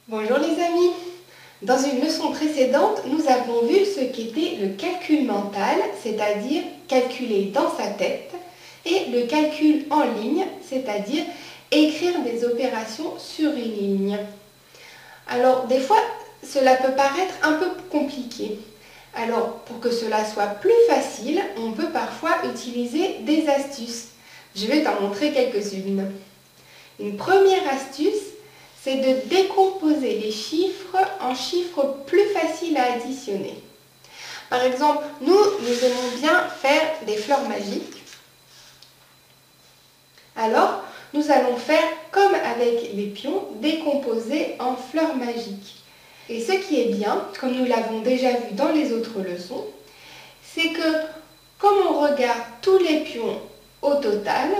Bonjour les amis. Dans une leçon précédente, nous avons vu ce qu'était le calcul mental, c'est-à-dire calculer dans sa tête, et le calcul en ligne, c'est-à-dire écrire des opérations sur une ligne. Alors, des fois, cela peut paraître un peu compliqué. Alors, pour que cela soit plus facile, on peut parfois utiliser des astuces. Je vais t'en montrer quelques-unes. Une première astuce, c'est de décomposer les chiffres en chiffres plus faciles à additionner. Par exemple, nous aimons bien faire des fleurs magiques. Alors, nous allons faire comme avec les pions, décomposer en fleurs magiques. Et ce qui est bien, comme nous l'avons déjà vu dans les autres leçons, c'est que comme on regarde tous les pions au total,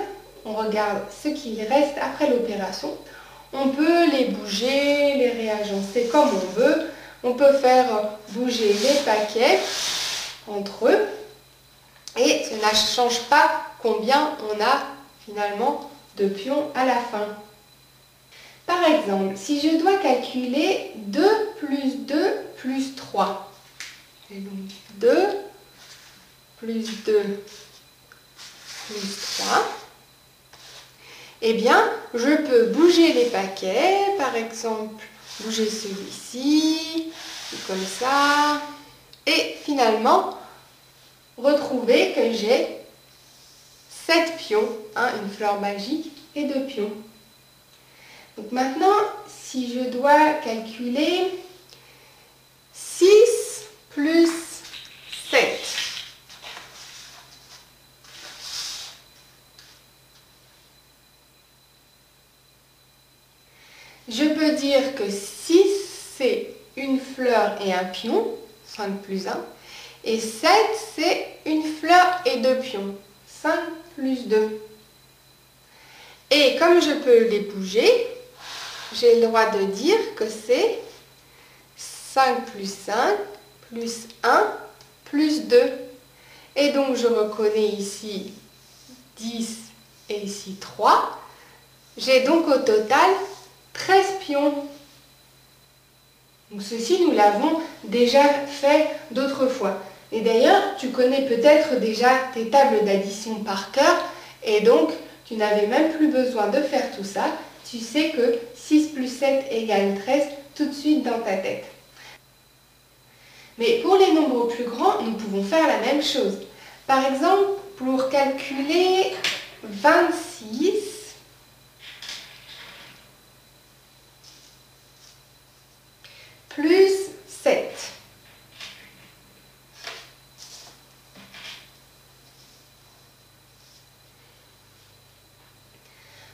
on regarde ce qu'il reste après l'opération, on peut les bouger, les réagencer comme on veut. On peut faire bouger les paquets entre eux et ça ne change pas combien on a finalement de pions à la fin. Par exemple, si je dois calculer 2 plus 2 plus 3, et donc 2 plus 2 plus 3, eh bien, je peux bouger les paquets, par exemple, bouger celui-ci, comme ça, et finalement, retrouver que j'ai 7 pions, une fleur magique et 2 pions. Donc maintenant, si je dois calculer 6 plus 7, je peux dire que 6, c'est une fleur et un pion, 5 plus 1, et 7, c'est une fleur et 2 pions, 5 plus 2. Et comme je peux les bouger, j'ai le droit de dire que c'est 5 plus 5 plus 1 plus 2. Et donc je reconnais ici 10 et ici 3. J'ai donc au total 13 pions. Donc ceci, nous l'avons déjà fait d'autres fois. Et d'ailleurs, tu connais peut-être déjà tes tables d'addition par cœur et donc tu n'avais même plus besoin de faire tout ça. Tu sais que 6 plus 7 égale 13 tout de suite dans ta tête. Mais pour les nombres plus grands, nous pouvons faire la même chose. Par exemple, pour calculer 26, plus 7.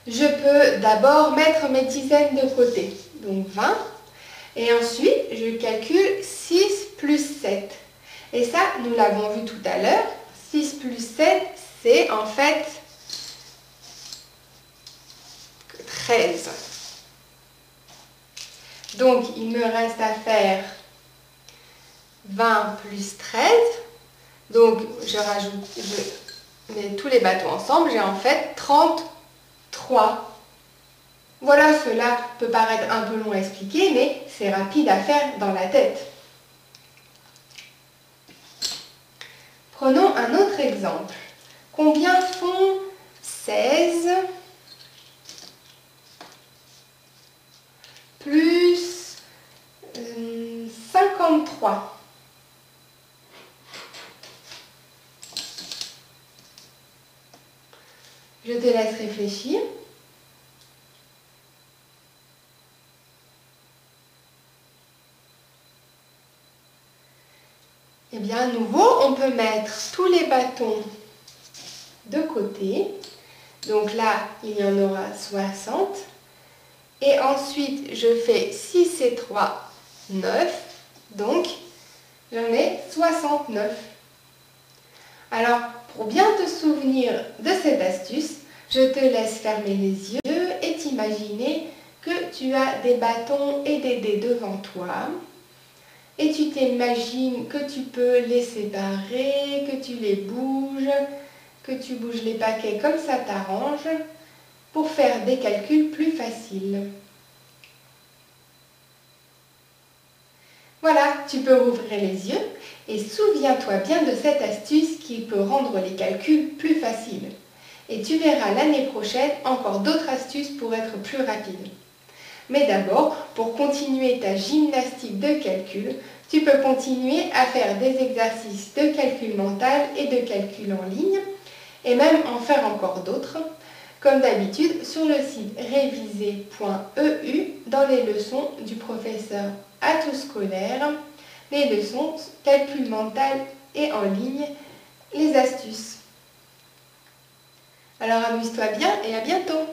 Je peux d'abord mettre mes dizaines de côté, donc 20, et ensuite je calcule 6 plus 7. Et ça, nous l'avons vu tout à l'heure, 6 plus 7, c'est en fait 13. Donc, il me reste à faire 20 plus 13. Donc, je mets tous les bâtons ensemble, j'ai en fait 33. Voilà, cela peut paraître un peu long à expliquer, mais c'est rapide à faire dans la tête. Prenons un autre exemple. Combien font 16 plus 53? Je te laisse réfléchir. Eh bien, à nouveau, on peut mettre tous les bâtons de côté. Donc là, il y en aura 60. Et ensuite, je fais 6 et 3, 9. Donc, j'en ai 69. Alors, pour bien te souvenir de cette astuce, je te laisse fermer les yeux et t'imaginer que tu as des bâtons et des dés devant toi. Et tu t'imagines que tu peux les séparer, que tu les bouges, que tu bouges les paquets comme ça t'arrange pour faire des calculs plus faciles. Voilà, tu peux rouvrir les yeux et souviens-toi bien de cette astuce qui peut rendre les calculs plus faciles. Et tu verras l'année prochaine encore d'autres astuces pour être plus rapide. Mais d'abord, pour continuer ta gymnastique de calcul, tu peux continuer à faire des exercices de calcul mental et de calcul en ligne, et même en faire encore d'autres, comme d'habitude sur le site réviser.eu dans les leçons du professeur Atout Scolaire, les leçons calcul mental et en ligne, les astuces. Alors amuse-toi bien et à bientôt!